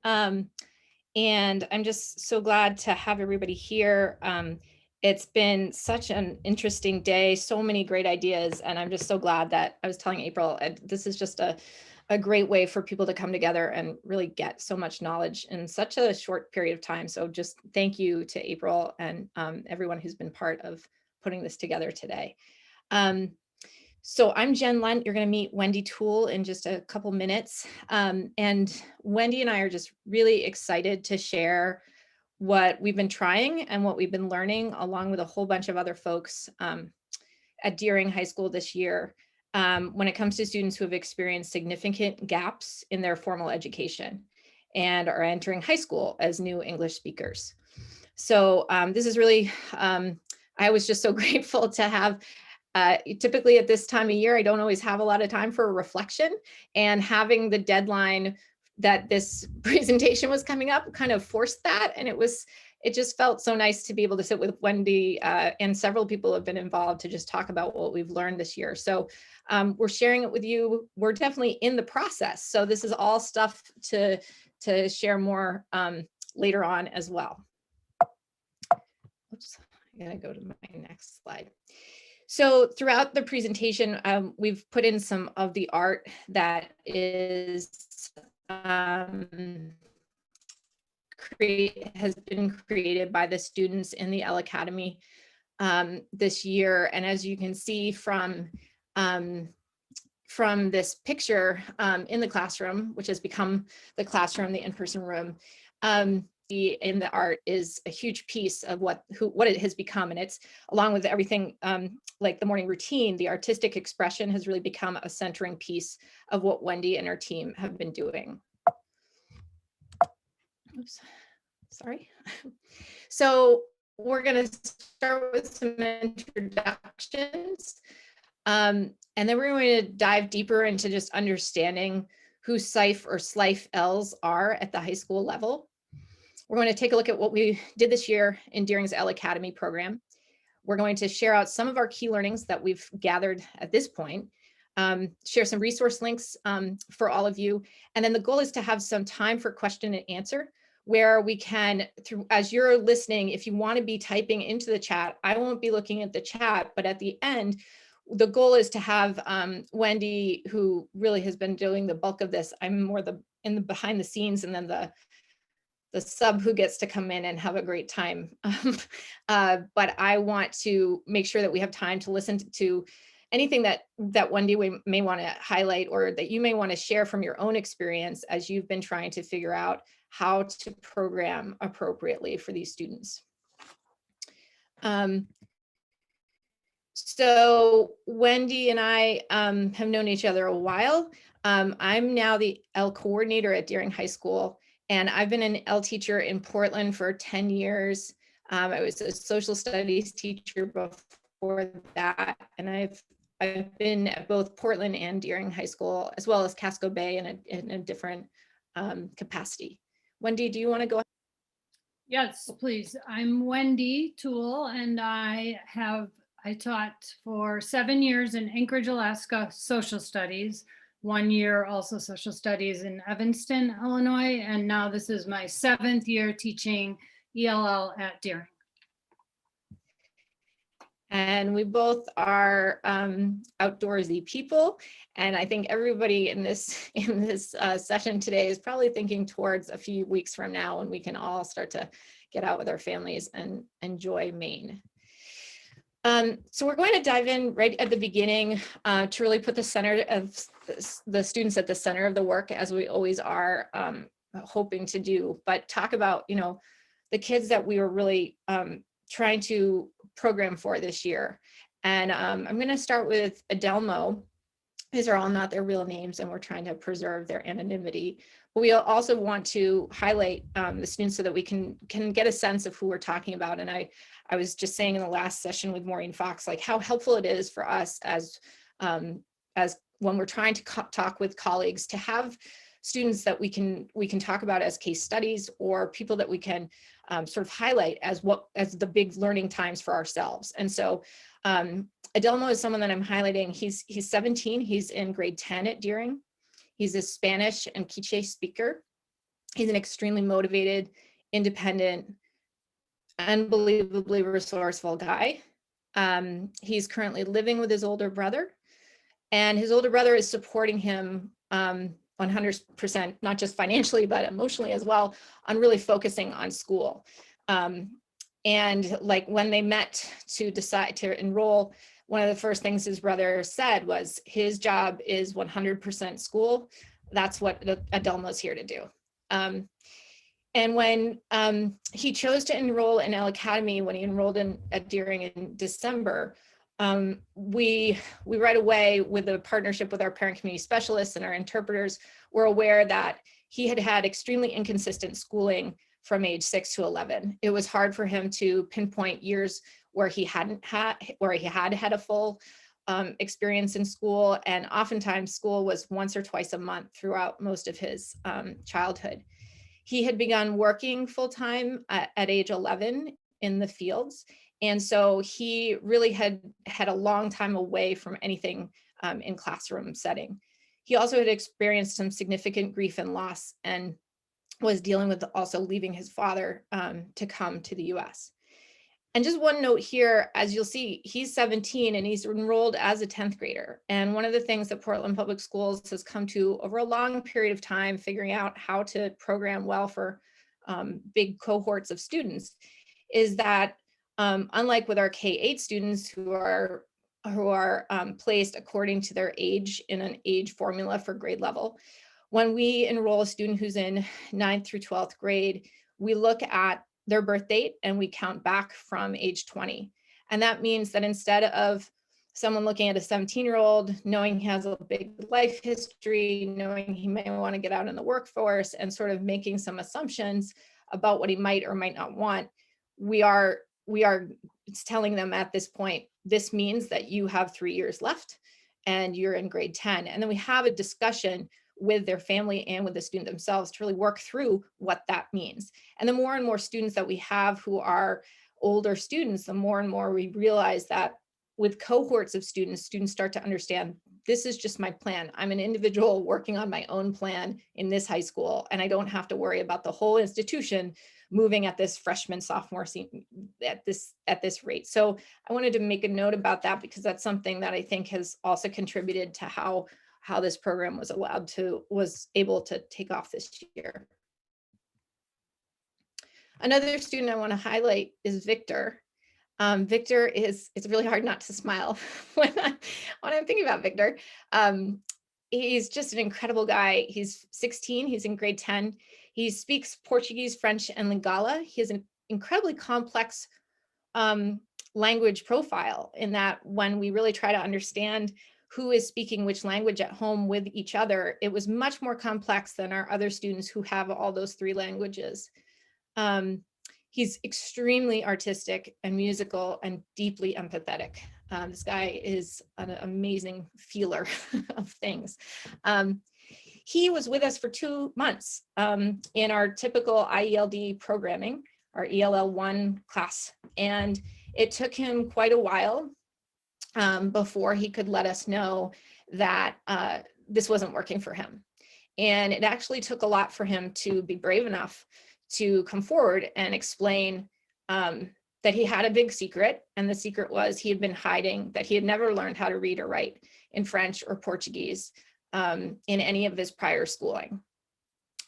And I'm just so glad to have everybody here. It's been such an interesting day, so many great ideas, and I'm just so glad that I was telling April, this is just a great way for people to come together and really get so much knowledge in such a short period of time. So just thank you to April and everyone who's been part of putting this together today. So I'm Jen Lunt. You're going to meet Wendy Toole in just a couple minutes. And Wendy and I are just really excited to share what we've been trying and what we've been learning, along with a whole bunch of other folks at Deering High School this year, when it comes to students who have experienced significant gaps in their formal education and are entering high school as new English speakers. So this is really, I was just so grateful to have typically at this time of year, I don't always have a lot of time for reflection, and having the deadline that this presentation was coming up kind of forced that. And it just felt so nice to be able to sit with Wendy and several people have been involved to just talk about what we've learned this year. So we're sharing it with you. We're definitely in the process. So this is all stuff to share more later on as well. Oops, I gotta go to my next slide. So throughout the presentation, we've put in some of the art that is has been created by the students in the ELL Academy this year. And as you can see from this picture in the classroom, which has become the classroom, the in-person room, in the art is a huge piece of what it has become. And it's along with everything like the morning routine, the artistic expression has really become a centering piece of what Wendy and her team have been doing. Oops, sorry. So we're going to start with some introductions. And then we're going to dive deeper into just understanding who SIFE or SLIFE ELLs are at the high school level. We're going to take a look at what we did this year in Deering's ELL Academy program. We're going to share out some of our key learnings that we've gathered at this point, share some resource links for all of you. And then the goal is to have some time for question and answer, where we can, as you're listening, if you want to be typing into the chat, I won't be looking at the chat, but at the end, the goal is to have Wendy, who really has been doing the bulk of this. I'm more in the behind the scenes, and then the sub who gets to come in and have a great time. But I want to make sure that we have time to listen to anything that Wendy may want to highlight, or that you may want to share from your own experience as you've been trying to figure out how to program appropriately for these students. So Wendy and I have known each other a while. I'm now the ELL coordinator at Deering High School. And I've been an ELL teacher in Portland for 10 years. I was a social studies teacher before that. And I've been at both Portland and Deering High School, as well as Casco Bay in a different capacity. Wendy, do you want to go ahead? Yes, please. I'm Wendy Toole, and I taught for 7 years in Anchorage, Alaska, social studies. 1 year also social studies in Evanston, Illinois, and now this is my 7th year teaching ELL at Deering. And we both are outdoorsy people, and I think everybody in this session today is probably thinking towards a few weeks from now when we can all start to get out with our families and enjoy Maine. So we're going to dive in right at the beginning to really put the center of the students at the center of the work, as we always are hoping to do, but talk about, the kids that we were really trying to program for this year. And I'm going to start with Adelmo. These are all not their real names, and we're trying to preserve their anonymity. But we also want to highlight the students so that we can get a sense of who we're talking about. And I was just saying in the last session with Maureen Fox, like how helpful it is for us as when we're trying to talk with colleagues, to have students that we can talk about as case studies, or people that we can sort of highlight as the big learning times for ourselves. And so Adelmo is someone that I'm highlighting. He's 17. He's in grade 10 at Deering. He's a Spanish and Quiche speaker. He's an extremely motivated, independent, unbelievably resourceful guy. He's currently living with his older brother, and his older brother is supporting him 100%, not just financially, but emotionally as well, on really focusing on school. And like when they met to decide to enroll, one of the first things his brother said was his job is 100% school. That's what Adelma's here to do. And when he chose to enroll in ELL Academy, when he enrolled at Deering in December, we right away, with a partnership with our parent community specialists and our interpreters, were aware that he had had extremely inconsistent schooling from age 6 to 11. It was hard for him to pinpoint years where he had a full experience in school, and oftentimes school was once or twice a month throughout most of his childhood. He had begun working full-time at age 11 in the fields. And so he really had a long time away from anything in classroom setting. He also had experienced some significant grief and loss, and was dealing with also leaving his father to come to the US. And just one note here, as you'll see, he's 17 and he's enrolled as a 10th grader. And one of the things that Portland Public Schools has come to over a long period of time, figuring out how to program well for big cohorts of students, is that unlike with our K-8 students who are placed according to their age in an age formula for grade level, when we enroll a student who's in 9th through 12th grade, we look at their birth date and we count back from age 20. And that means that instead of someone looking at a 17-year-old, knowing he has a big life history, knowing he may want to get out in the workforce, and sort of making some assumptions about what he might or might not want, we are telling them at this point, this means that you have 3 years left and you're in grade 10. And then we have a discussion with their family and with the student themselves to really work through what that means. And the more and more students that we have who are older students, the more and more we realize that with cohorts of students start to understand, this is just my plan. I'm an individual working on my own plan in this high school, and I don't have to worry about the whole institution moving at this freshman, sophomore, at this rate. So I wanted to make a note about that, because that's something that I think has also contributed to how this program was able to take off this year. Another student I want to highlight is Victor. Victor it's really hard not to smile when I'm thinking about Victor. He's just an incredible guy. He's 16, he's in grade 10. He speaks Portuguese, French, and Lingala. He has an incredibly complex language profile, in that when we really try to understand who is speaking which language at home with each other, it was much more complex than our other students who have all those 3 languages. He's extremely artistic and musical and deeply empathetic. This guy is an amazing feeler of things. He was with us for 2 months in our typical IELD programming, our ELL1 class. And it took him quite a while before he could let us know that this wasn't working for him. And it actually took a lot for him to be brave enough to come forward and explain that he had a big secret. And the secret was he had been hiding, that he had never learned how to read or write in French or Portuguese in any of his prior schooling.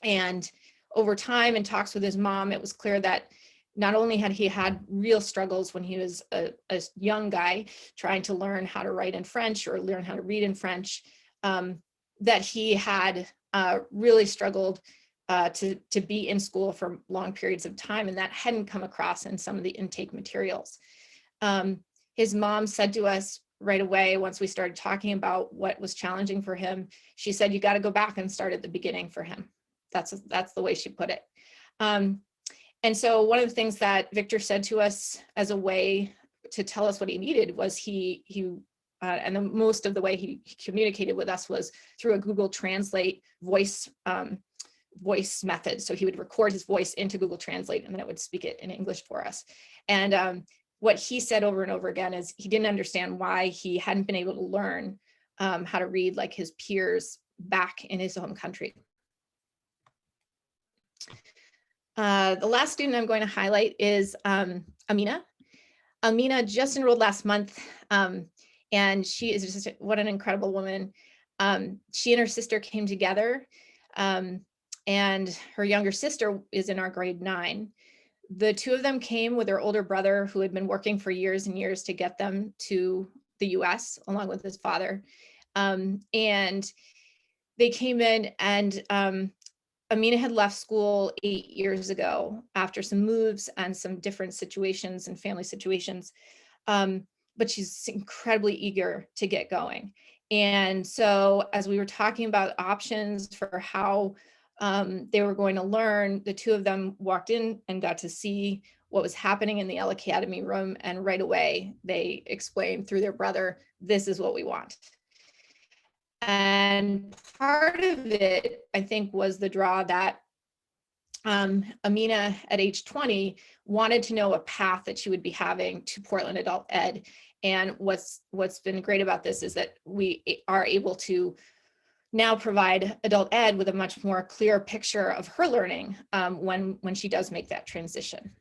And over time and talks with his mom, it was clear that not only had he had real struggles when he was a young guy trying to learn how to write in French or learn how to read in French, that he had really struggled to be in school for long periods of time, and that hadn't come across in some of the intake materials. His mom said to us right away, once we started talking about what was challenging for him, she said, you got to go back and start at the beginning for him. That's the way she put it. And so one of the things that Victor said to us as a way to tell us what he needed was and most of the way he communicated with us was through a Google Translate voice method. So he would record his voice into Google Translate, and then it would speak it in English for us. And what he said over and over again is he didn't understand why he hadn't been able to learn how to read like his peers back in his home country. The last student I'm going to highlight is Amina. Amina just enrolled last month, and she is just what an incredible woman. She and her sister came together, and her younger sister is in our grade 9. The two of them came with their older brother, who had been working for years and years to get them to the US, along with his father. And they came in, and Amina had left school 8 years ago after some moves and some different situations and family situations. But she's incredibly eager to get going. And so as we were talking about options for how they were going to learn, the two of them walked in and got to see what was happening in the ELL Academy room. And right away, they explained through their brother, this is what we want. And part of it, I think, was the draw that Amina at age 20 wanted to know a path that she would be having to Portland Adult Ed. And what's been great about this is that we are able to now provide adult ed with a much more clear picture of her learning when she does make that transition.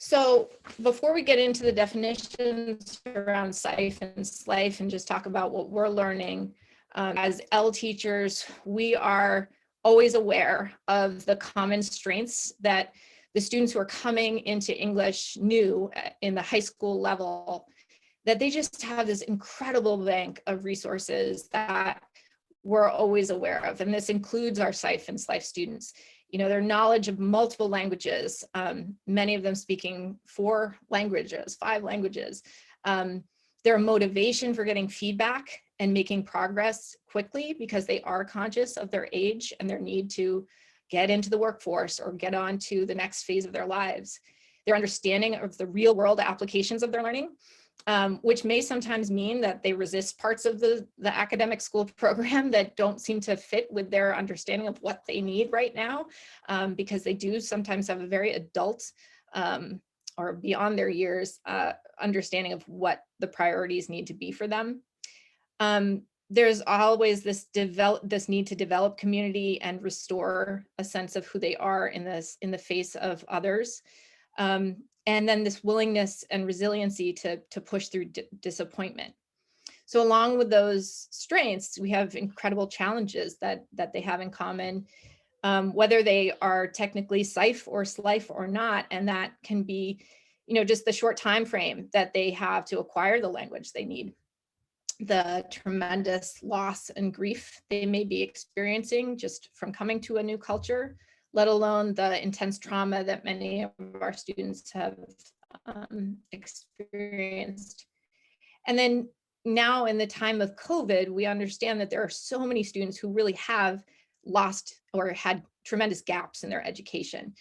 So before we get into the definitions around SIFE and SLIFE and just talk about what we're learning, as ELL teachers, we are always aware of the common strengths that the students who are coming into English new in the high school level, that they just have this incredible bank of resources that we're always aware of. And this includes our SIFE and SLIFE students. You know, their knowledge of multiple languages, many of them speaking 4 languages, 5 languages, their motivation for getting feedback and making progress quickly because they are conscious of their age and their need to get into the workforce or get on to the next phase of their lives. Their understanding of the real world applications of their learning, which may sometimes mean that they resist parts of the academic school program that don't seem to fit with their understanding of what they need right now, because they do sometimes have a very adult or beyond their years understanding of what the priorities need to be for them. There's always this need to develop community and restore a sense of who they are in the face of others. And then this willingness and resiliency to push through disappointment. So along with those strengths, we have incredible challenges that they have in common, whether they are technically SIFE or SLIFE or not. And that can be, you know, just the short time frame that they have to acquire the language they need, the tremendous loss and grief they may be experiencing just from coming to a new culture, let alone the intense trauma that many of our students have experienced. And then now in the time of COVID, we understand that there are so many students who really have lost or had tremendous gaps in their education.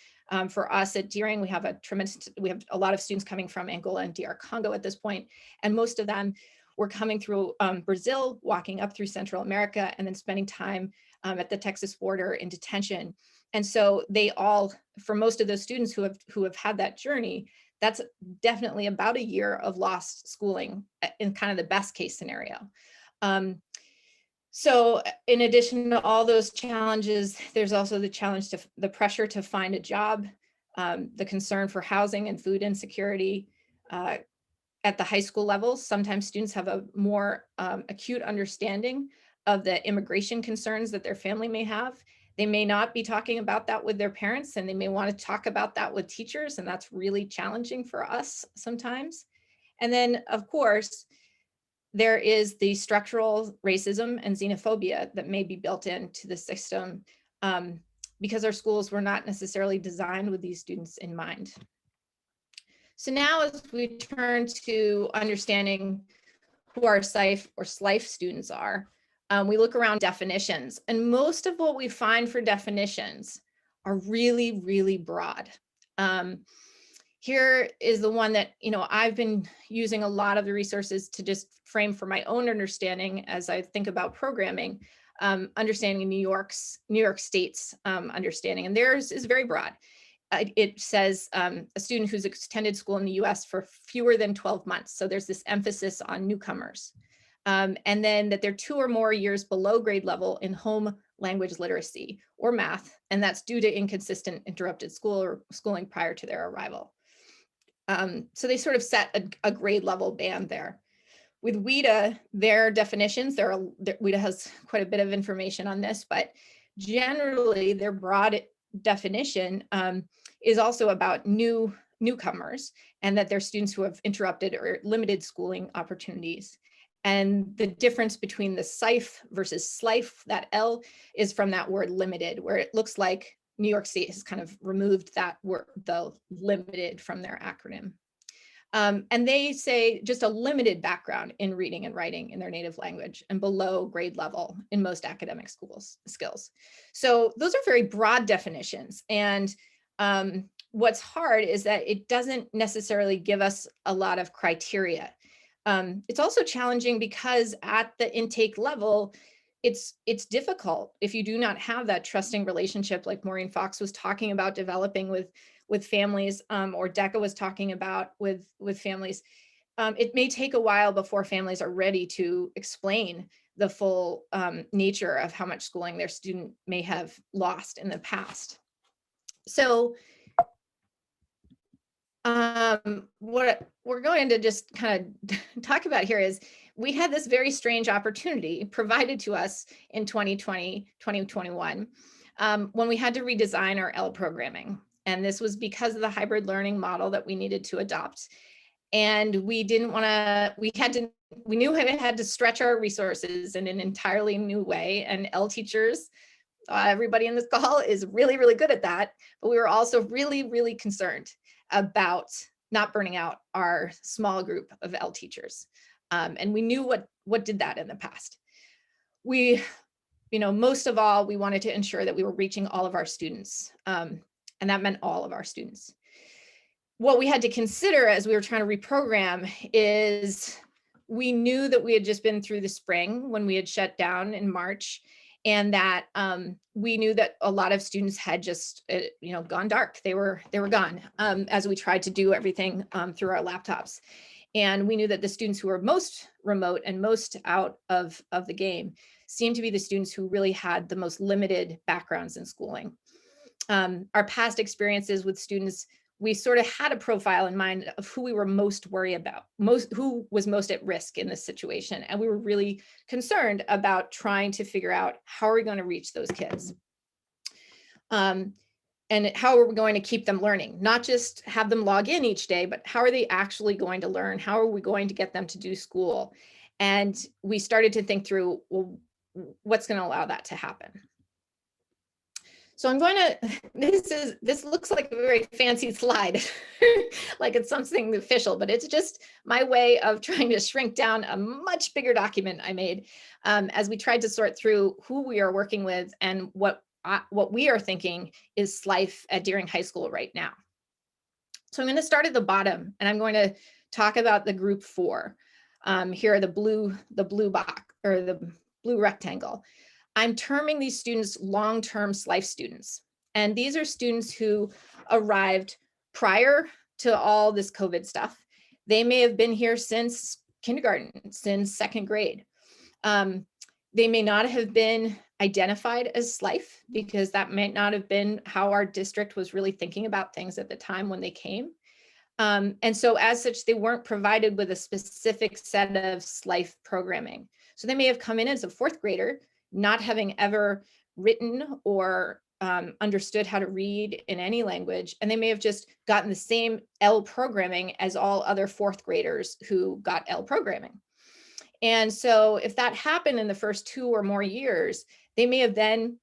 For us at Deering, we have a lot of students coming from Angola and DR Congo at this point, and most of them were coming through Brazil, walking up through Central America, and then spending time at the Texas border in detention. And so they all, for most of those students who have had that journey, that's definitely about a year of lost schooling in kind of the best case scenario. So in addition to all those challenges, there's also the pressure to find a job, the concern for housing and food insecurity. At the high school level, sometimes students have a more acute understanding of the immigration concerns that their family may have. They may not be talking about that with their parents, and they may want to talk about that with teachers, and that's really challenging for us sometimes. And then, of course, there is the structural racism and xenophobia that may be built into the system because our schools were not necessarily designed with these students in mind. So now as we turn to understanding who our SIFE or SLIFE students are, we look around definitions, and most of what we find for definitions are really, really broad. Here is the one that, you know, I've been using a lot of the resources to just frame for my own understanding as I think about programming, understanding New York State's understanding, and theirs is very broad. It says a student who's attended school in the US for fewer than 12 months. So there's this emphasis on newcomers. And then that they're 2 or more years below grade level in home language literacy or math, and that's due to inconsistent interrupted school or schooling prior to their arrival. So they sort of set a grade level band there. With WIDA, their definitions, WIDA has quite a bit of information on this, but generally their broad definition is also about newcomers, and that they're students who have interrupted or limited schooling opportunities. And the difference between the SIFE versus SLIFE, that L, is from that word limited, where it looks like New York State has kind of removed that word, the limited, from their acronym. And they say just a limited background in reading and writing in their native language and below grade level in most academic skills. So those are very broad definitions. And what's hard is that it doesn't necessarily give us a lot of criteria. It's also challenging because at the intake level, it's difficult if you do not have that trusting relationship like Maureen Fox was talking about developing with families, or Decca was talking about with families. It may take a while before families are ready to explain the full nature of how much schooling their student may have lost in the past. So what we're going to just kind of talk about here is we had this very strange opportunity provided to us in 2020, 2021, when we had to redesign our ELL programming. And this was because of the hybrid learning model that we needed to adopt. And we didn't want to, we knew we had to stretch our resources in an entirely new way. And ELL teachers, everybody in this call is really, really good at that. But we were also really, really concerned about not burning out our small group of ELL teachers. And we knew what did that in the past. We, most of all, we wanted to ensure that we were reaching all of our students. And that meant all of our students. What we had to consider as we were trying to reprogram is we knew that we had just been through the spring when we had shut down in March, and that we knew that a lot of students had just gone dark. They were gone as we tried to do everything through our laptops. And we knew that the students who were most remote and most out of the game seemed to be the students who really had the most limited backgrounds in schooling. Our past experiences with students, we sort of had a profile in mind of who we were most worried about, who was most at risk in this situation. And we were really concerned about trying to figure out how are we going to reach those kids? And how are we going to keep them learning? Not just have them log in each day, but how are they actually going to learn? How are we going to get them to do school? And we started to think through, well, what's going to allow that to happen? So I'm going to, this looks like a very fancy slide, like it's something official, but it's just my way of trying to shrink down a much bigger document I made as we tried to sort through who we are working with and what we are thinking is SLIFE at Deering High School right now. So I'm going to start at the bottom, and I'm going to talk about the group 4. Here are the blue box, or the blue rectangle. I'm terming these students long-term SLIFE students. And these are students who arrived prior to all this COVID stuff. They may have been here since kindergarten, since 2nd grade. They may not have been identified as SLIFE because that might not have been how our district was really thinking about things at the time when they came. And so as such, they weren't provided with a specific set of SLIFE programming. So they may have come in as a 4th grader, not having ever written or understood how to read in any language, and they may have just gotten the same ELL programming as all other 4th graders who got ELL programming. And so if that happened in the first 2 or more years, they may have then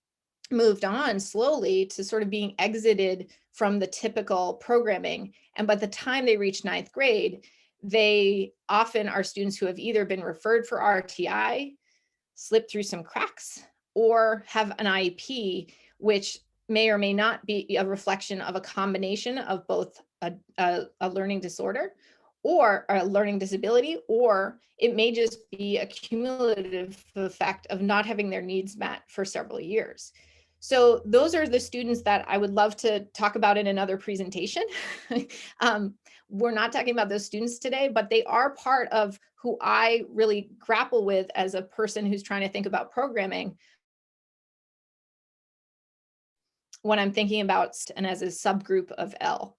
moved on slowly to sort of being exited from the typical programming. And by the time they reach 9th grade, they often are students who have either been referred for RTI, slip through some cracks, or have an IEP, which may or may not be a reflection of a combination of both a learning disorder or a learning disability, or it may just be a cumulative effect of not having their needs met for several years. So those are the students that I would love to talk about in another presentation. We're not talking about those students today, but they are part of who I really grapple with as a person who's trying to think about programming when I'm thinking about and as a subgroup of L.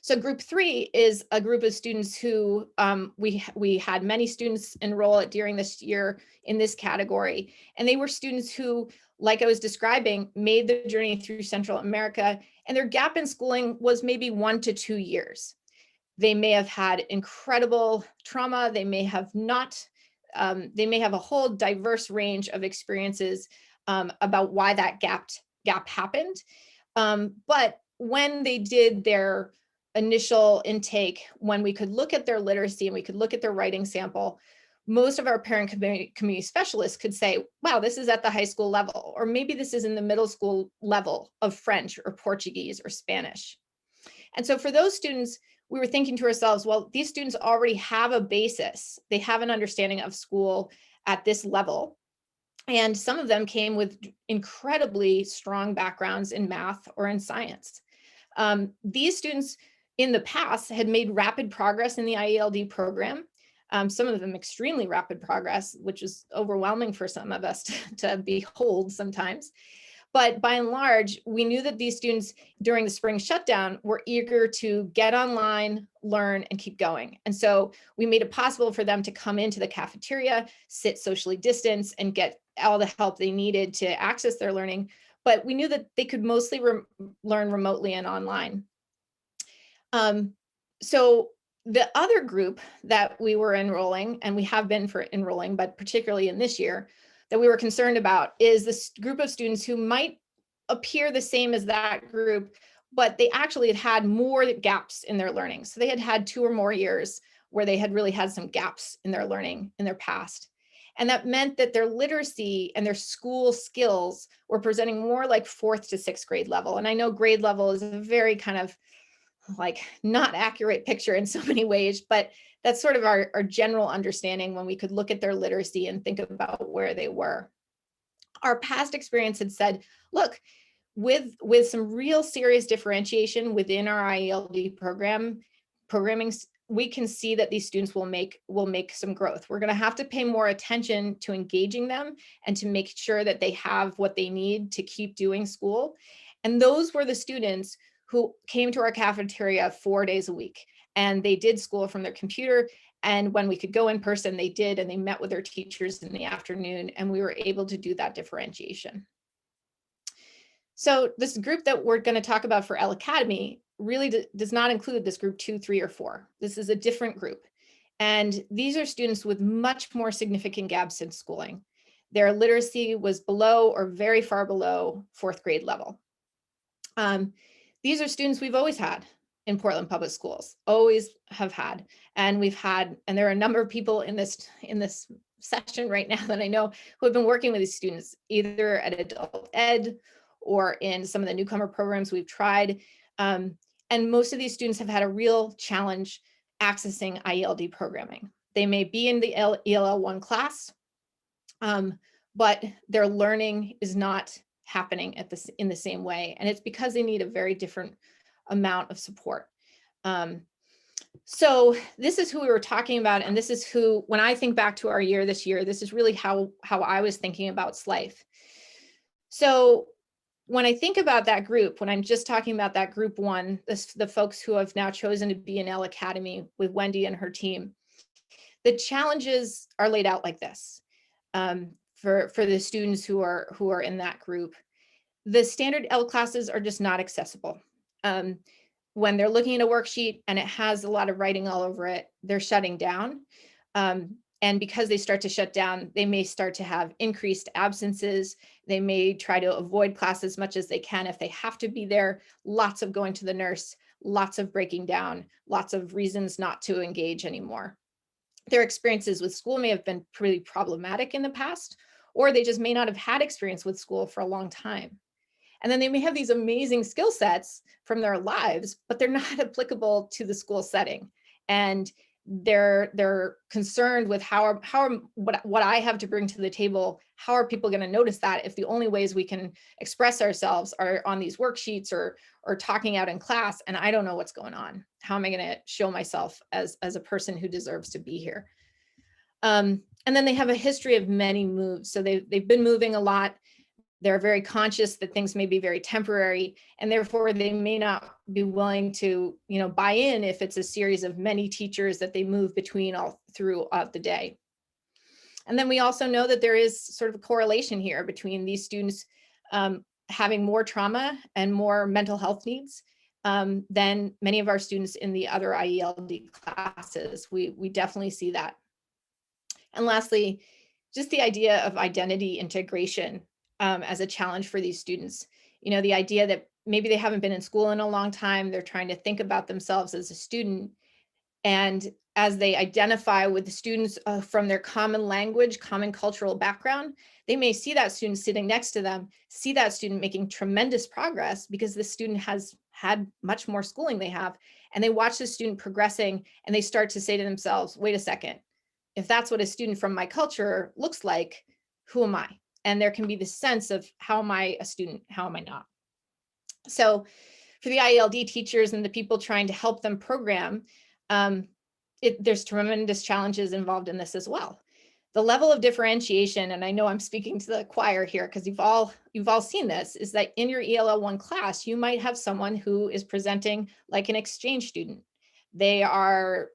So group 3 is a group of students who we had many students enroll during this year in this category. And they were students who, like I was describing, made the journey through Central America, and their gap in schooling was maybe 1 to 2 years. They may have had incredible trauma. They may have not. They may have a whole diverse range of experiences about why that gap happened. But when they did their initial intake, when we could look at their literacy and we could look at their writing sample, most of our parent community specialists could say, wow, this is at the high school level, or maybe this is in the middle school level of French or Portuguese or Spanish. And so for those students, we were thinking to ourselves, well, these students already have a basis. They have an understanding of school at this level. And some of them came with incredibly strong backgrounds in math or in science. These students in the past had made rapid progress in the IELD program. Some of them extremely rapid progress, which is overwhelming for some of us to behold sometimes. But by and large, we knew that these students during the spring shutdown were eager to get online, learn, and keep going. And so we made it possible for them to come into the cafeteria, sit socially distanced, and get all the help they needed to access their learning. But we knew that they could mostly learn remotely and online. So the other group that we were enrolling, and we have been for enrolling, but particularly in this year, that we were concerned about is this group of students who might appear the same as that group, but they actually had had more gaps in their learning. So they had had 2 or more years where they had really had some gaps in their learning in their past. And that meant that their literacy and their school skills were presenting more like 4th to 6th grade level. And I know grade level is a very kind of like not accurate picture in so many ways, but that's sort of our general understanding when we could look at their literacy and think about where they were. Our past experience had said, look, with some real serious differentiation within our IELD programming, we can see that these students will make some growth. We're going to have to pay more attention to engaging them and to make sure that they have what they need to keep doing school. And those were the students who came to our cafeteria 4 days a week, and they did school from their computer. And when we could go in person, they did, and they met with their teachers in the afternoon, and we were able to do that differentiation. So this group that we're going to talk about for ELL Academy really does not include this group 2, 3, or 4. This is a different group. And these are students with much more significant gaps in schooling. Their literacy was below or very far below 4th grade level. These are students we've always had in Portland Public Schools, always have had. And there are a number of people in this session right now that I know who have been working with these students, either at adult ed or in some of the newcomer programs we've tried. And most of these students have had a real challenge accessing IELD programming. They may be in the ELL 1 class, but their learning is not happening in the same way. And it's because they need a very different amount of support. So this is who we were talking about. And this is who, when I think back to our year this year, this is really how I was thinking about SLIFE. So when I think about that group, when I'm just talking about that group 1, the folks who have now chosen to be in ELL Academy with Wendy and her team, the challenges are laid out like this. For the students who are in that group, the standard ELL classes are just not accessible. When they're looking at a worksheet and it has a lot of writing all over it, they're shutting down. And because they start to shut down, they may start to have increased absences. They may try to avoid class as much as they can if they have to be there. Lots of going to the nurse, lots of breaking down, lots of reasons not to engage anymore. Their experiences with school may have been pretty problematic in the past, or they just may not have had experience with school for a long time. And then they may have these amazing skill sets from their lives, but they're not applicable to the school setting. And they're concerned with what I have to bring to the table. How are people going to notice that if the only ways we can express ourselves are on these worksheets or talking out in class, and I don't know what's going on? How am I going to show myself as a person who deserves to be here? And then they have a history of many moves. So they've been moving a lot. They're very conscious that things may be very temporary, and therefore they may not be willing to, buy in if it's a series of many teachers that they move between all throughout the day. And then we also know that there is sort of a correlation here between these students having more trauma and more mental health needs than many of our students in the other IELD classes. We definitely see that. And lastly, just the idea of identity integration as a challenge for these students. The idea that maybe they haven't been in school in a long time, they're trying to think about themselves as a student. And as they identify with the students from their common language, common cultural background, they may see that student sitting next to them, see that student making tremendous progress because the student has had much more schooling they have, and they watch the student progressing and they start to say to themselves, wait a second, if that's what a student from my culture looks like, who am I? And there can be this sense of, how am I a student? How am I not? So for the IELD teachers and the people trying to help them program, there's tremendous challenges involved in this as well. The level of differentiation, and I know I'm speaking to the choir here because you've all seen this, is that in your ELL 1 class, you might have someone who is presenting like an exchange student. They are,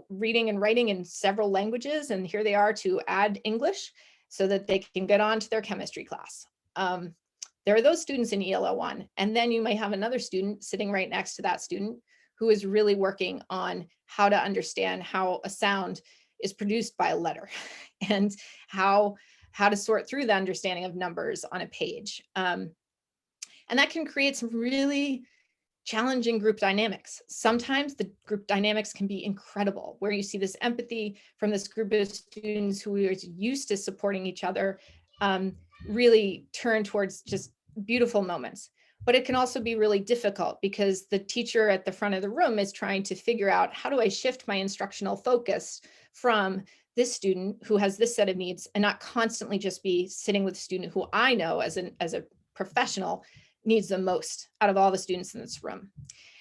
reading and writing in several languages, and here they are to add English so that they can get on to their chemistry class. There are those students in ELL 1, and then you might have another student sitting right next to that student who is really working on how to understand how a sound is produced by a letter and how to sort through the understanding of numbers on a page. And that can create some really challenging group dynamics. Sometimes the group dynamics can be incredible, where you see this empathy from this group of students who are used to supporting each other really turn towards just beautiful moments. But it can also be really difficult because the teacher at the front of the room is trying to figure out, how do I shift my instructional focus from this student who has this set of needs and not constantly just be sitting with a student who I know as a professional needs the most out of all the students in this room.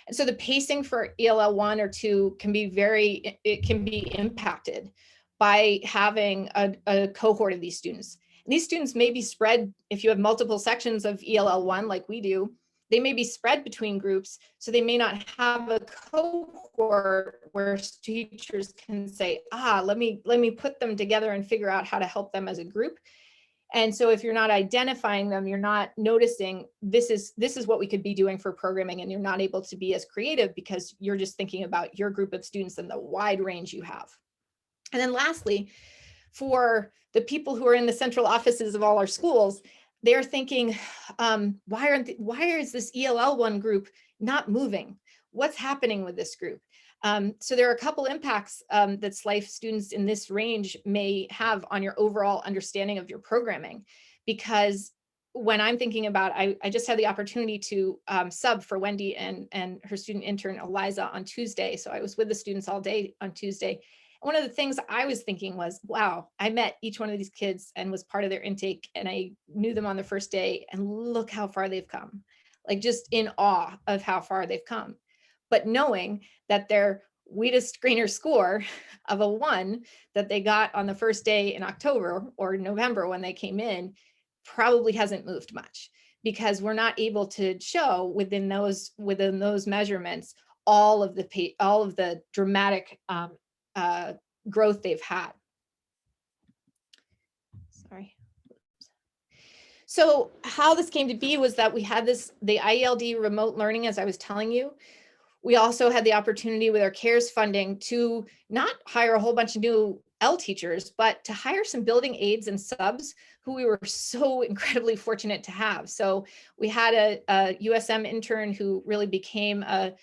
And so the pacing for ELL 1 or 2 can be impacted by having a cohort of these students. And these students may be spread, if you have multiple sections of ELL 1 like we do, they may be spread between groups, so they may not have a cohort where teachers can say, let me put them together and figure out how to help them as a group. And so if you're not identifying them, you're not noticing this is what we could be doing for programming, and you're not able to be as creative because you're just thinking about your group of students and the wide range you have. And then lastly, for the people who are in the central offices of all our schools, they're thinking, why is this ELL 1 group not moving? What's happening with this group? So there are a couple impacts that SLIFE students in this range may have on your overall understanding of your programming. Because when I'm thinking about, I just had the opportunity to sub for Wendy and her student intern Eliza on Tuesday. So I was with the students all day on Tuesday. One of the things I was thinking was, wow, I met each one of these kids and was part of their intake, and I knew them on the first day, and look how far they've come. Like, just in awe of how far they've come. But knowing that their weighted screener score of a 1 that they got on the first day in October or November when they came in probably hasn't moved much, because we're not able to show within those measurements all of the dramatic growth they've had. Sorry. So how this came to be was that we had the IELD Remote Learning, as I was telling you. We also had the opportunity with our CARES funding to not hire a whole bunch of new L teachers, but to hire some building aides and subs who we were so incredibly fortunate to have. So we had a USM intern who really became a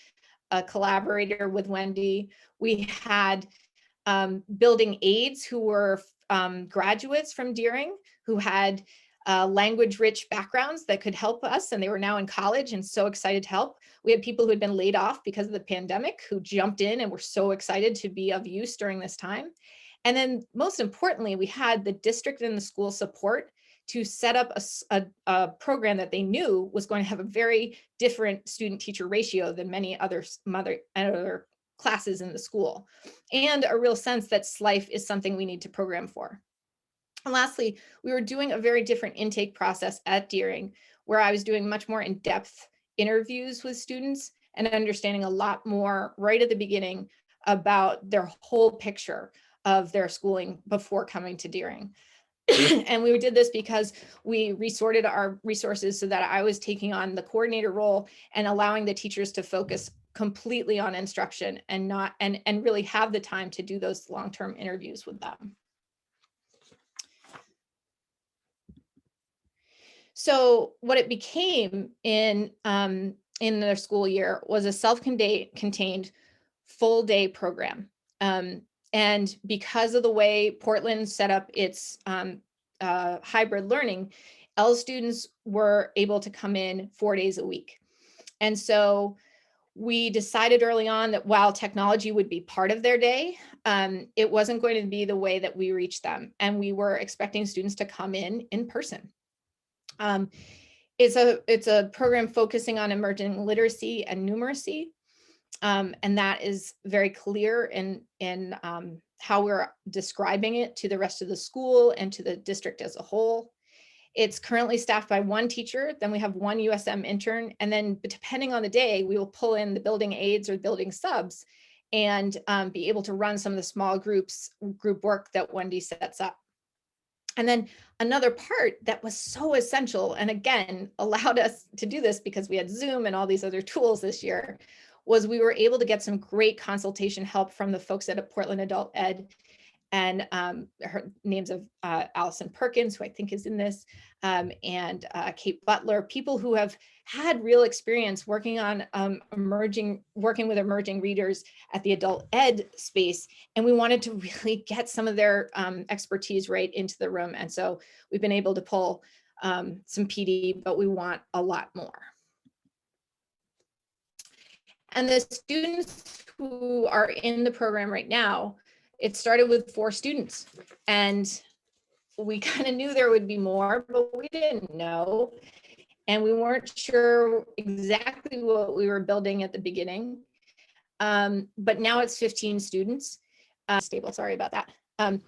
collaborator with Wendy. We had building aides who were graduates from Deering, who had language-rich backgrounds that could help us, and they were now in college and so excited to help. We had people who had been laid off because of the pandemic who jumped in and were so excited to be of use during this time. And then most importantly, we had the district and the school support to set up a program that they knew was going to have a very different student-teacher ratio than many other classes in the school, and a real sense that SLIFE is something we need to program for. And lastly, we were doing a very different intake process at Deering, where I was doing much more in-depth interviews with students and understanding a lot more right at the beginning about their whole picture of their schooling before coming to Deering. And we did this because we resorted our resources so that I was taking on the coordinator role and allowing the teachers to focus completely on instruction and not and really have the time to do those long-term interviews with them. So what it became in their school year was a self-contained full-day program. And because of the way Portland set up its hybrid learning, ELL students were able to come in 4 days a week. And so we decided early on that while technology would be part of their day, it wasn't going to be the way that we reached them. And we were expecting students to come in person. It's a program focusing on emerging literacy and numeracy. And that is very clear in how we're describing it to the rest of the school and to the district as a whole. It's currently staffed by one teacher, then we have one USM intern, and then depending on the day, we will pull in the building aides or building subs and be able to run some of the small group work that Wendy sets up. And then another part that was so essential, and again, allowed us to do this because we had Zoom and all these other tools this year, was we were able to get some great consultation help from the folks at Portland Adult Ed, and her names of Allison Perkins, who I think is in this, and Kate Butler, people who have had real experience working on working with emerging readers at the adult ed space. And we wanted to really get some of their expertise right into the room. And so we've been able to pull some PD, but we want a lot more. And the students who are in the program right now, it started with 4 students, and we kind of knew there would be more, but we didn't know. And we weren't sure exactly what we were building at the beginning. But now it's 15 students. Stable, sorry about that.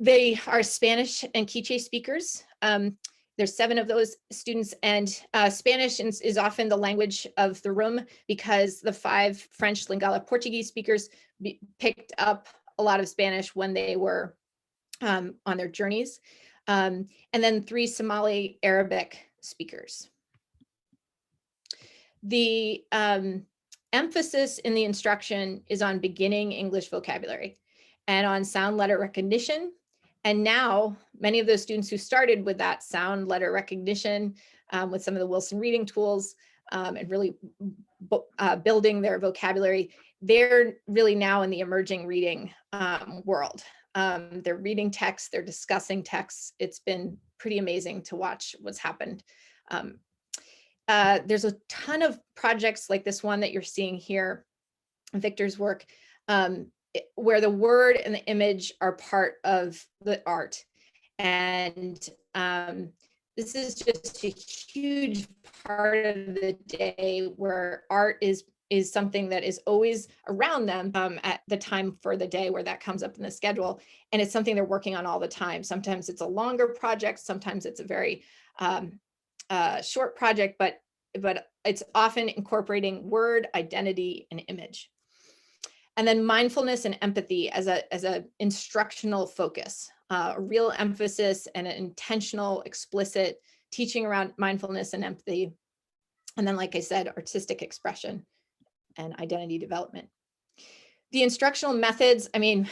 They are Spanish and Quiche speakers. There's 7 of those students, and Spanish is often the language of the room because the 5 French, Lingala, Portuguese speakers picked up a lot of Spanish when they were on their journeys. And then 3 Somali Arabic speakers. The emphasis in the instruction is on beginning English vocabulary and on sound letter recognition. And now many of those students who started with that sound letter recognition with some of the Wilson reading tools and really building their vocabulary, they're really now in the emerging reading world. They're reading texts, they're discussing texts. It's been pretty amazing to watch what's happened. There's a ton of projects like this one that you're seeing here, Victor's work, where the word and the image are part of the art. And this is just a huge part of the day where art is something that is always around them at the time for the day where that comes up in the schedule. And it's something they're working on all the time. Sometimes it's a longer project, sometimes it's a very short project, but it's often incorporating word, identity, and image. And then mindfulness and empathy as a instructional focus, a real emphasis and an intentional, explicit teaching around mindfulness and empathy. And then, like I said, artistic expression and identity development. The instructional methods, I mean,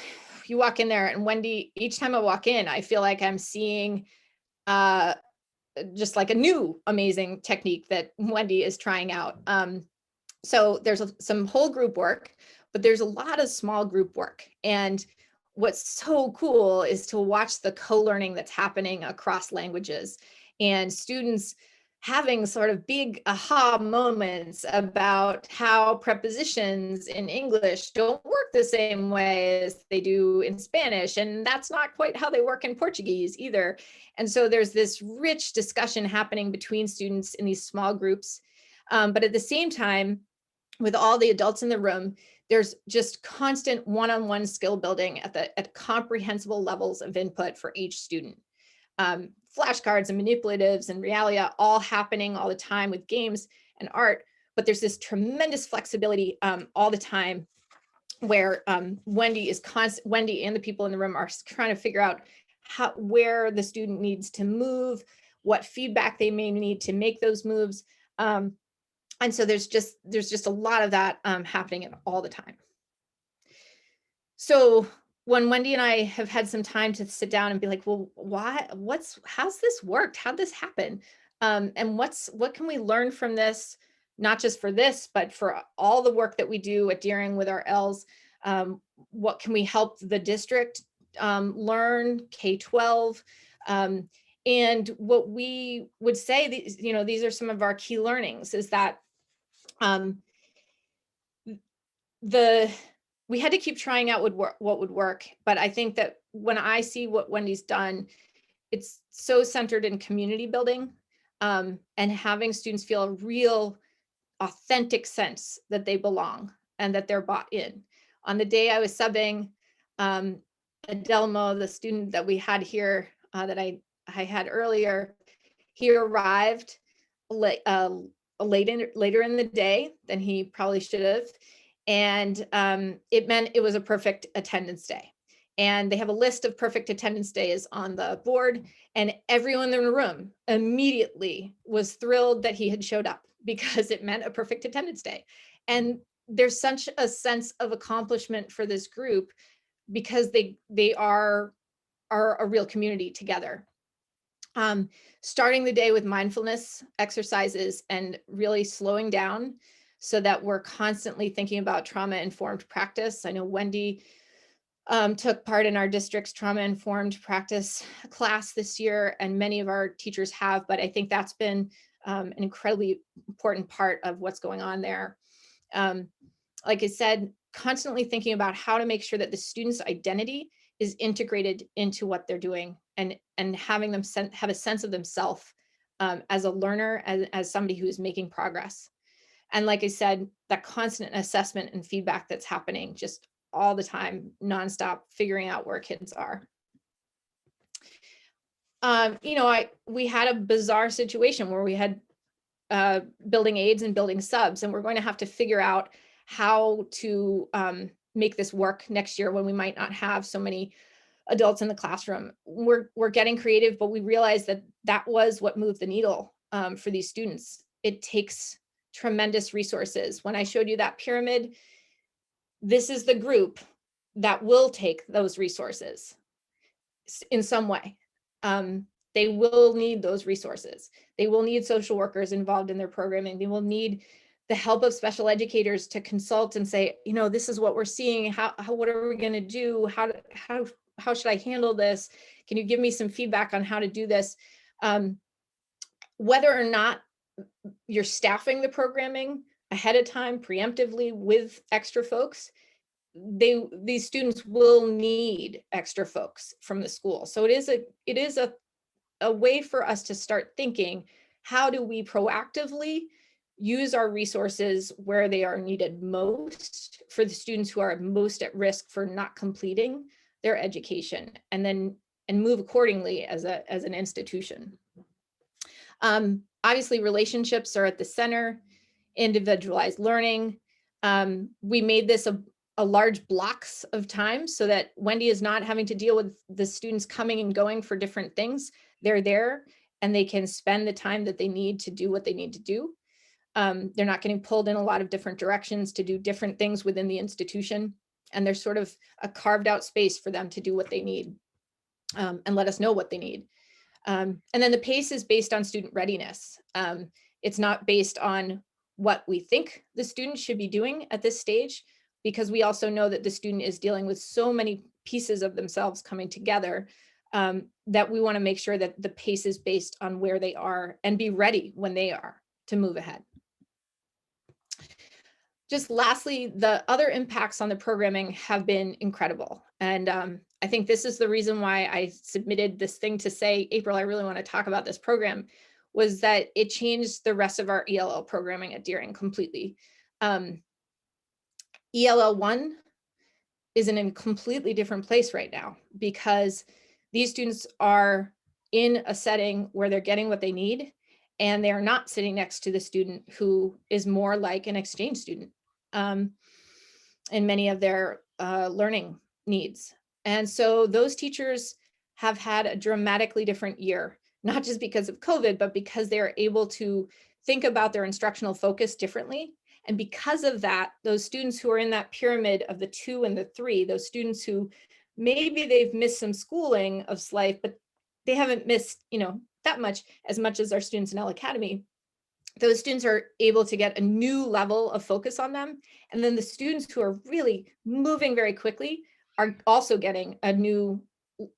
you walk in there and Wendy, each time I walk in, I feel like I'm seeing just like a new amazing technique that Wendy is trying out. So there's some whole group work, but there's a lot of small group work. And what's so cool is to watch the co-learning that's happening across languages, and students having sort of big aha moments about how prepositions in English don't work the same way as they do in Spanish. And that's not quite how they work in Portuguese either. And so there's this rich discussion happening between students in these small groups. But at the same time, with all the adults in the room, there's just constant one-on-one skill building at comprehensible levels of input for each student. Flashcards and manipulatives and realia all happening all the time with games and art, but there's this tremendous flexibility all the time where Wendy and the people in the room are trying to figure out where the student needs to move, what feedback they may need to make those moves. And so there's just a lot of that happening all the time. So when Wendy and I have had some time to sit down and be like, well, how's this worked? How'd this happen? And what can we learn from this, not just for this, but for all the work that we do at Deering with our ELLs? What can we help the district learn, K-12? And what we would say, these are some of our key learnings, is that we had to keep trying out what would work. But I think that when I see what Wendy's done, it's so centered in community building and having students feel a real authentic sense that they belong and that they're bought in. On the day I was subbing, Adelmo, the student that we had here that I had earlier, he arrived later in the day than he probably should have. And it meant it was a perfect attendance day. And they have a list of perfect attendance days on the board, and everyone in the room immediately was thrilled that he had showed up because it meant a perfect attendance day. And there's such a sense of accomplishment for this group because they are a real community together. Starting the day with mindfulness exercises and really slowing down so that we're constantly thinking about trauma-informed practice. I know Wendy took part in our district's trauma-informed practice class this year, and many of our teachers have, but I think that's been an incredibly important part of what's going on there. Like I said, constantly thinking about how to make sure that the student's identity is integrated into what they're doing, and having them have a sense of themselves as a learner, as somebody who is making progress. And like I said, that constant assessment and feedback that's happening just all the time, nonstop, figuring out where kids are. We had a bizarre situation where we had building aids and building subs, and we're going to have to figure out how to make this work next year when we might not have so many adults in the classroom. We're getting creative, but we realized that was what moved the needle for these students. It takes tremendous resources. When I showed you that pyramid, this is the group that will take those resources in some way. They will need those resources. They will need social workers involved in their programming. They will need the help of special educators to consult and say, this is what we're seeing. What are we going to do? How should I handle this? Can you give me some feedback on how to do this? Whether or not you're staffing the programming ahead of time, preemptively with extra folks, these students will need extra folks from the school. So it is a way for us to start thinking, how do we proactively use our resources where they are needed most for the students who are most at risk for not completing their education, and move accordingly as an institution. Obviously, relationships are at the center. Individualized learning. We made this a large blocks of time so that Wendy is not having to deal with the students coming and going for different things. They're there and they can spend the time that they need to do what they need to do. They're not getting pulled in a lot of different directions to do different things within the institution. And there's sort of a carved out space for them to do what they need and let us know what they need. And then the pace is based on student readiness. It's not based on what we think the student should be doing at this stage, because we also know that the student is dealing with so many pieces of themselves coming together, that we want to make sure that the pace is based on where they are and be ready when they are to move ahead. Just lastly, the other impacts on the programming have been incredible. And I think this is the reason why I submitted this thing to say, April, I really want to talk about this program, was that it changed the rest of our ELL programming at Deering completely. ELL 1 is in a completely different place right now because these students are in a setting where they're getting what they need, and they're not sitting next to the student who is more like an exchange student in many of their learning needs. And so those teachers have had a dramatically different year, not just because of COVID, but because they're able to think about their instructional focus differently. And because of that, those students who are in that pyramid of the 2 and the 3, those students who maybe they've missed some schooling of SLIFE, but they haven't missed, that much as our students in ELL Academy, those students are able to get a new level of focus on them. And then the students who are really moving very quickly are also getting a new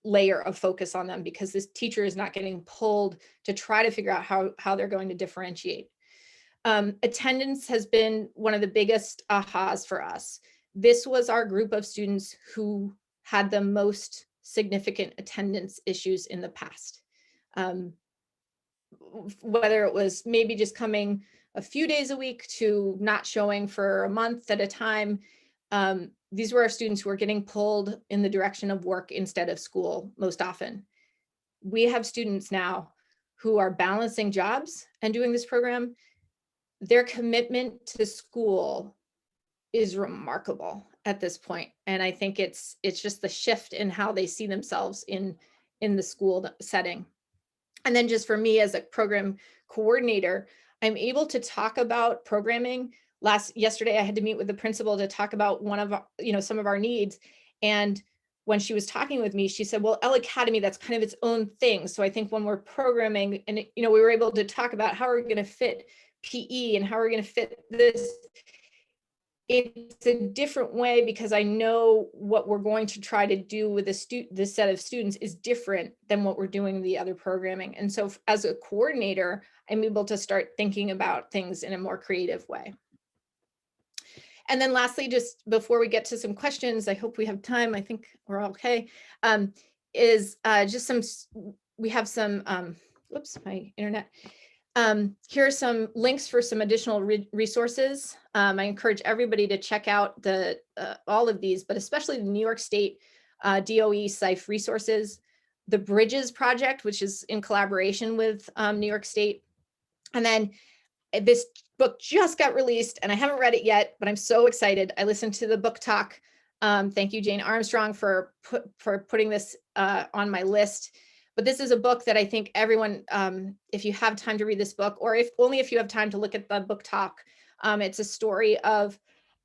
layer of focus on them because this teacher is not getting pulled to try to figure out how they're going to differentiate. Attendance has been one of the biggest ahas for us. This was our group of students who had the most significant attendance issues in the past. Whether it was maybe just coming a few days a week to not showing for a month at a time. These were our students who were getting pulled in the direction of work instead of school most often. We have students now who are balancing jobs and doing this program. Their commitment to school is remarkable at this point. And I think it's just the shift in how they see themselves in the school setting. And then just for me as a program coordinator, I'm able to talk about programming. Yesterday, I had to meet with the principal to talk about some of our needs. And when she was talking with me, she said, well, ELL Academy, that's kind of its own thing. So I think when we're programming and, we were able to talk about how we're going to fit PE and how we're going to fit this. It's a different way because I know what we're going to try to do with this set of students is different than what we're doing in the other programming. And so as a coordinator, I'm able to start thinking about things in a more creative way. And then lastly, just before we get to some questions, I hope we have time. I think we're okay. We have some, whoops, my internet. Here are some links for some additional resources. I encourage everybody to check out all of these, but especially the New York State DOE SIFE resources, the Bridges Project, which is in collaboration with New York State. And then this book just got released and I haven't read it yet, but I'm so excited. I listened to the book talk. Thank you, Jane Armstrong, for putting this on my list. But this is a book that I think everyone, if you have time to read this book, or if you have time to look at the book talk, it's a story of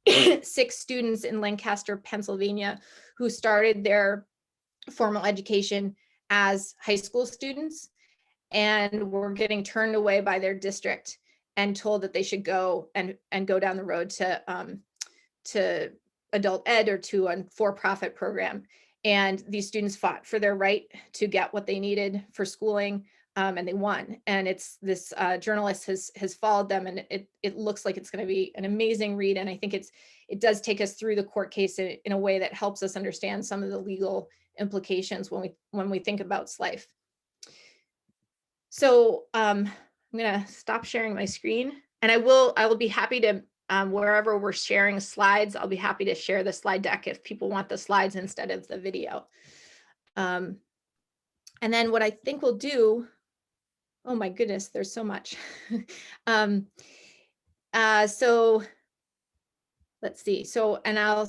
6 students in Lancaster, Pennsylvania, who started their formal education as high school students and were getting turned away by their district and told that they should go and go down the road to adult ed or to a for-profit program. And these students fought for their right to get what they needed for schooling, and they won. And it's this journalist has followed them, and it looks like it's going to be an amazing read. And I think it does take us through the court case in a way that helps us understand some of the legal implications when we think about SLIFE. So I'm going to stop sharing my screen, and I will be happy to. Wherever we're sharing slides, I'll be happy to share the slide deck if people want the slides instead of the video. And then what I think we'll do, oh my goodness, there's so much. So let's see. So, and I'll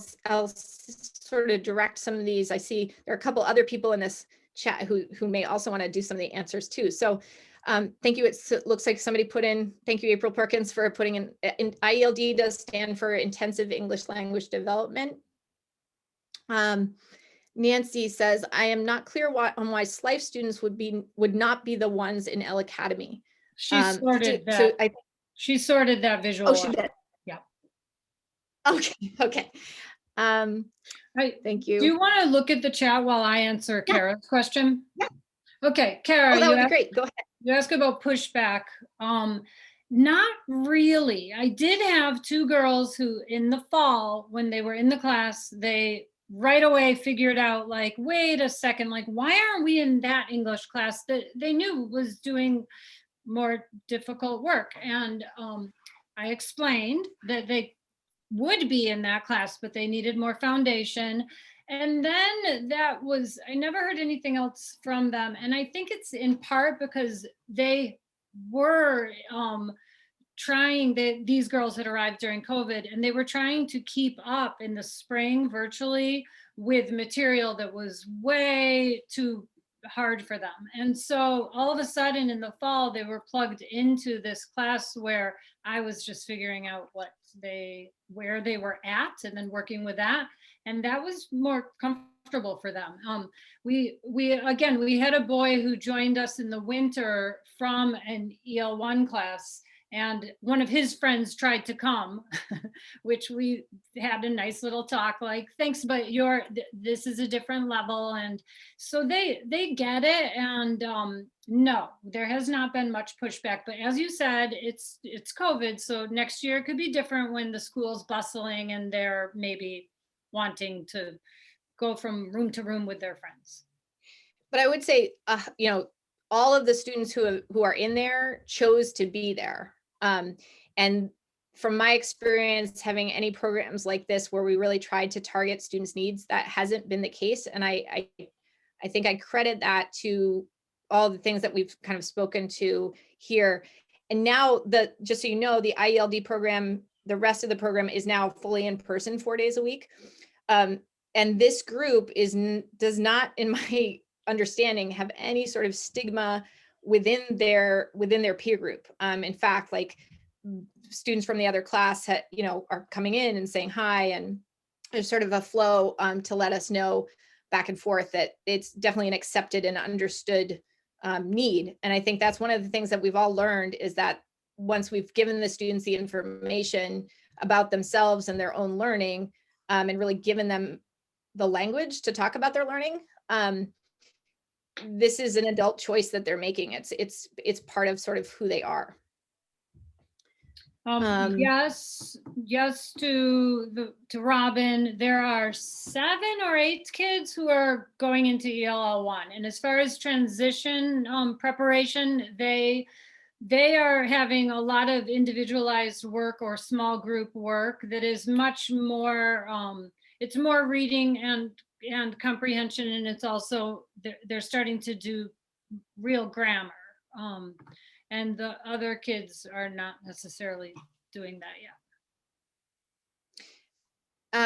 sort of direct some of these. I see there are a couple other people in this chat who may also want to do some of the answers too. So thank you. It looks like somebody put in, thank you, April Perkins, for putting in IELD does stand for Intensive English Language Development. Nancy says, I am not clear on why SLIFE students would not be the ones in ELL Academy. She sorted that. She sorted that visual. Oh, she did. Yeah. Okay. Thank Do you. you want to look at the chat while I answer Yeah. Kara's question? Yeah. Okay, Kara, Oh, that would be great. Go ahead. you asked about pushback. Not really. I did have two girls who in the fall, when they were in the class, they right away figured out like, wait a second, like, why aren't we in that English class that they knew was doing more difficult work? And I explained that they would be in that class, but they needed more foundation. And then that was, I never heard anything else from them. And I think it's in part because they were trying, these girls had arrived during COVID and they were trying to keep up in the spring virtually with material that was way too hard for them. And so all of a sudden in the fall, they were plugged into this class where I was just figuring out where they were at and then working with that. And that was more comfortable for them. We had a boy who joined us in the winter from an EL1 class, and one of his friends tried to come, which we had a nice little talk like, thanks, but this is a different level. And so they get it. And no, there has not been much pushback, but as you said, it's COVID. So next year it could be different when the school's bustling and they're maybe wanting to go from room to room with their friends. But I would say, all of the students who are in there chose to be there. And from my experience, having any programs like this where we really tried to target students' needs, that hasn't been the case. And I think I credit that to all the things that we've kind of spoken to here. And now just so you know, the IELD program, the rest of the program is now fully in person 4 days a week. And this group does not, in my understanding, have any sort of stigma within their peer group. In fact, like students from the other class are coming in and saying hi, and there's sort of a flow to let us know back and forth that it's definitely an accepted and understood need. And I think that's one of the things that we've all learned, is that once we've given the students the information about themselves and their own learning, and really given them the language to talk about their learning, this is an adult choice that they're making. It's part of sort of who they are. Yes to Robin. There are 7 or 8 kids who are going into ELL1, and as far as transition preparation, they are having a lot of individualized work or small group work that is much more, it's more reading and comprehension, and it's also, they're starting to do real grammar. And the other kids are not necessarily doing that yet.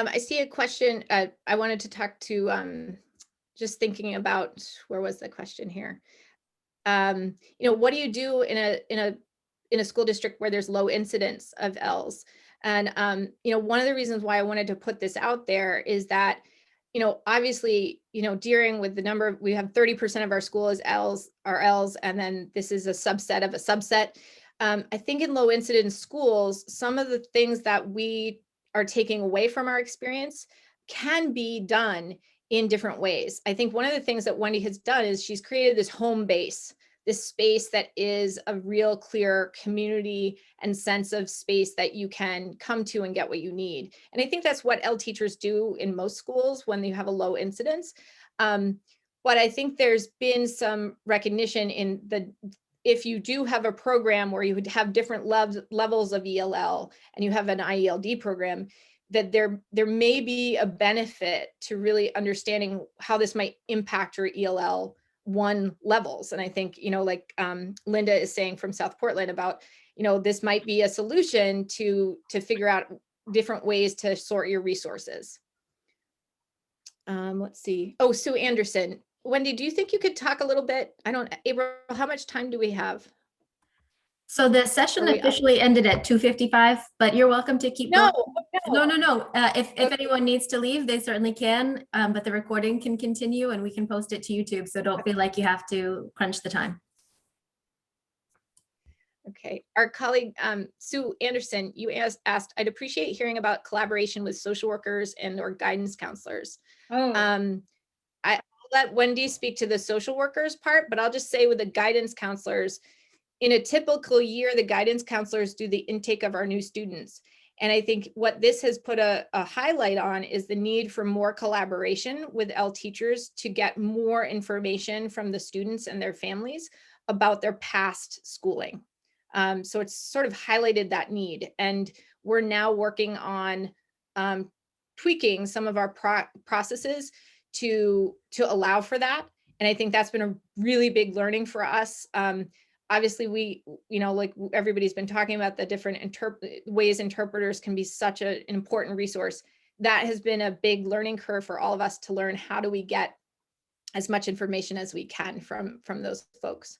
I see a question. I wanted to talk to, just thinking about, where was the question here? What do you do in a school district where there's low incidence of ELLs? And one of the reasons why I wanted to put this out there is that, obviously, dealing with the number, we have 30% of our school is ELLs, and then this is a subset of a subset. I think in low incidence schools, some of the things that we are taking away from our experience can be done in different ways. I think one of the things that Wendy has done is she's created this home base, this space that is a real clear community and sense of space that you can come to and get what you need. And I think that's what ELL teachers do in most schools when you have a low incidence. But I think there's been some recognition if you do have a program where you would have different levels of ELL and you have an IELD program, that there may be a benefit to really understanding how this might impact your ELL1 levels. And I think, like Linda is saying from South Portland about, this might be a solution to figure out different ways to sort your resources. Let's see. Oh, Sue Anderson. Wendy, do you think you could talk a little bit? April, how much time do we have? So the session officially ended at 2:55, but you're welcome to keep going. No. If anyone needs to leave, they certainly can, but the recording can continue and we can post it to YouTube. So don't feel like you have to crunch the time. Okay, our colleague Sue Anderson, you asked, I'd appreciate hearing about collaboration with social workers and or guidance counselors. Oh, I'll let Wendy speak to the social workers part, but I'll just say with the guidance counselors, in a typical year, the guidance counselors do the intake of our new students. And I think what this has put a highlight on is the need for more collaboration with ELL teachers to get more information from the students and their families about their past schooling. So it's sort of highlighted that need. And we're now working on tweaking some of our processes to allow for that. And I think that's been a really big learning for us. Obviously we, like everybody's been talking about the different ways interpreters can be such an important resource. That has been a big learning curve for all of us to learn how do we get as much information as we can from those folks.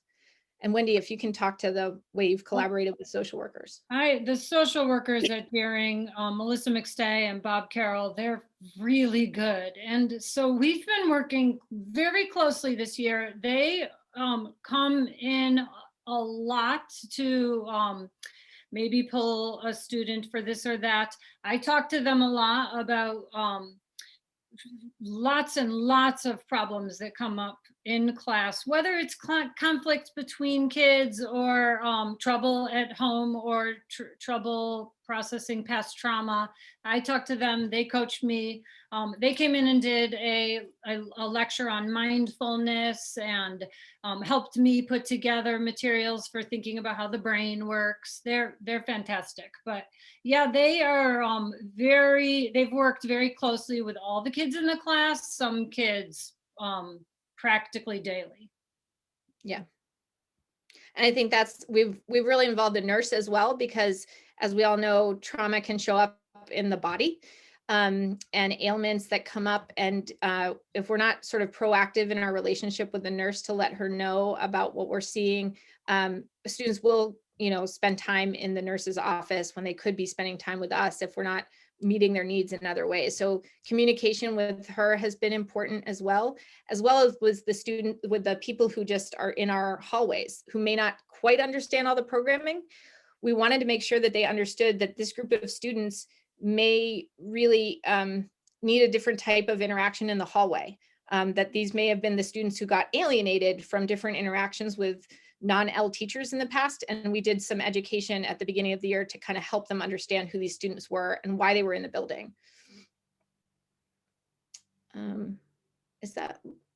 And Wendy, if you can talk to the way you've collaborated with social workers. the social workers at Deering, Melissa McStay and Bob Carroll, they're really good. And so we've been working very closely this year. They come in a lot to maybe pull a student for this or that. I talk to them a lot about lots and lots of problems that come up in class, whether it's conflict between kids or trouble at home or trouble processing past trauma. I talked to them, they coached me. They came in and did a lecture on mindfulness and helped me put together materials for thinking about how the brain works. They're fantastic. But yeah, they are they've worked very closely with all the kids in the class, some kids practically daily. Yeah. And I think we've really involved the nurse as well, because as we all know, trauma can show up in the body and ailments that come up. And if we're not sort of proactive in our relationship with the nurse to let her know about what we're seeing, students will, spend time in the nurse's office when they could be spending time with us if we're not meeting their needs in other ways. So communication with her has been important as well as with the people who just are in our hallways, who may not quite understand all the programming. We wanted to make sure that they understood that this group of students may really need a different type of interaction in the hallway, that these may have been the students who got alienated from different interactions with non-ELL teachers in the past. And we did some education at the beginning of the year to kind of help them understand who these students were and why they were in the building. And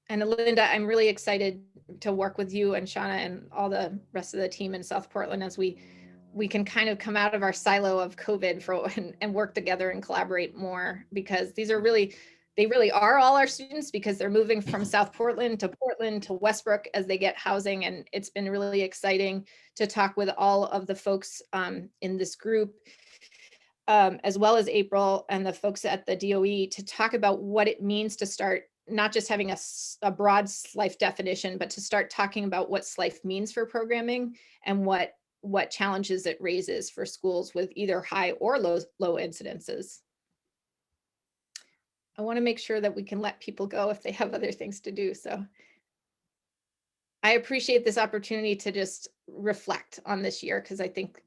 Linda, I'm really excited to work with you and Shauna and all the rest of the team in South Portland as we can kind of come out of our silo of COVID and work together and collaborate more, because they really are all our students, because they're moving from South Portland to Westbrook as they get housing. And it's been really exciting to talk with all of the folks in this group, as well as April and the folks at the DOE, to talk about what it means to start not just having a broad SLIFE definition, but to start talking about what SLIFE means for programming and what challenges it raises for schools with either high or low incidences. I want to make sure that we can let people go if they have other things to do. So I appreciate this opportunity to just reflect on this year, because I think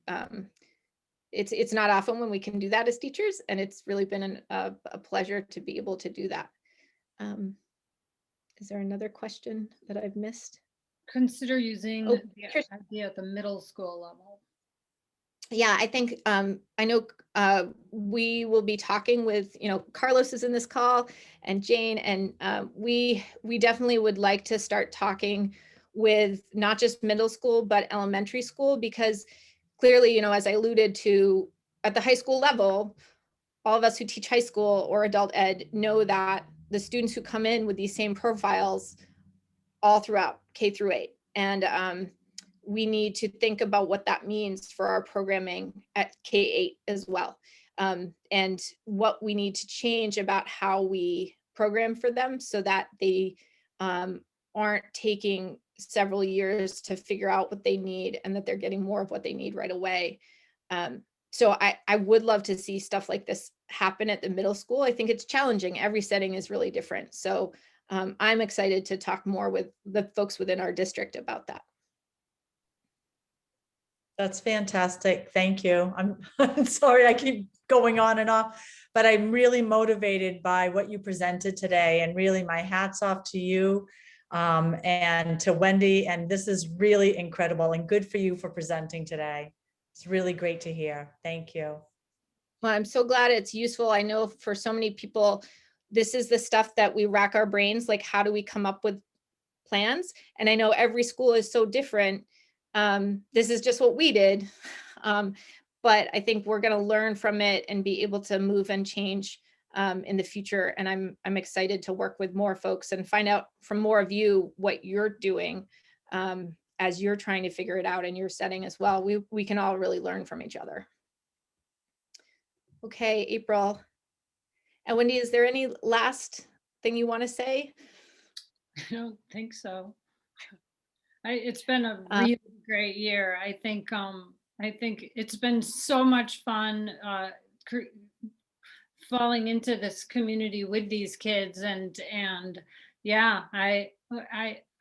it's not often when we can do that as teachers, and it's really been a pleasure to be able to do that. Is there another question that I've missed? Consider using the idea at the middle school level. Yeah, I think I know we will be talking with, Carlos is in this call, and Jane, and we definitely would like to start talking with not just middle school, but elementary school, because clearly, as I alluded to, at the high school level, all of us who teach high school or adult ed know that the students who come in with these same profiles all throughout K through 8. And we need to think about what that means for our programming at K-8 as well. And what we need to change about how we program for them, so that they aren't taking several years to figure out what they need, and that they're getting more of what they need right away. So I would love to see stuff like this happen at the middle school. I think it's challenging. Every setting is really different. So I'm excited to talk more with the folks within our district about that. That's fantastic. Thank you. I'm sorry I keep going on and off, but I'm really motivated by what you presented today, and really my hat's off to you and to Wendy. And this is really incredible, and good for you for presenting today. It's really great to hear. Thank you. Well, I'm so glad it's useful. I know for so many people, this is the stuff that we rack our brains, like how do we come up with plans? And I know every school is so different. This is just what we did. But I think we're going to learn from it and be able to move and change in the future. And I'm excited to work with more folks and find out from more of you what you're doing as you're trying to figure it out in your setting as well. We can all really learn from each other. Okay, April. And Wendy, is there any last thing you want to say? I don't think so. It's been a really great year. I think it's been so much fun falling into this community with these kids, and yeah, I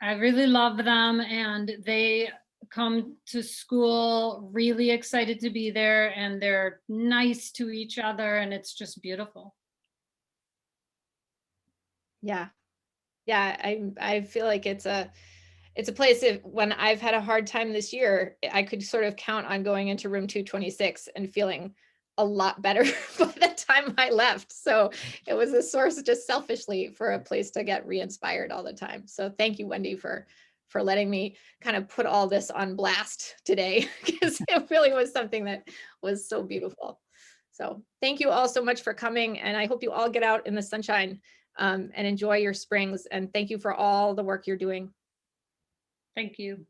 really love them, and they come to school really excited to be there, and they're nice to each other, and it's just beautiful. Yeah. I feel like it's a place when I've had a hard time this year, I could sort of count on going into room 226 and feeling a lot better by the time I left. So it was a source just selfishly for a place to get re-inspired all the time. So thank you, Wendy, for letting me kind of put all this on blast today, because it really was something that was so beautiful. So thank you all so much for coming, and I hope you all get out in the sunshine and enjoy your springs. And thank you for all the work you're doing. Thank you.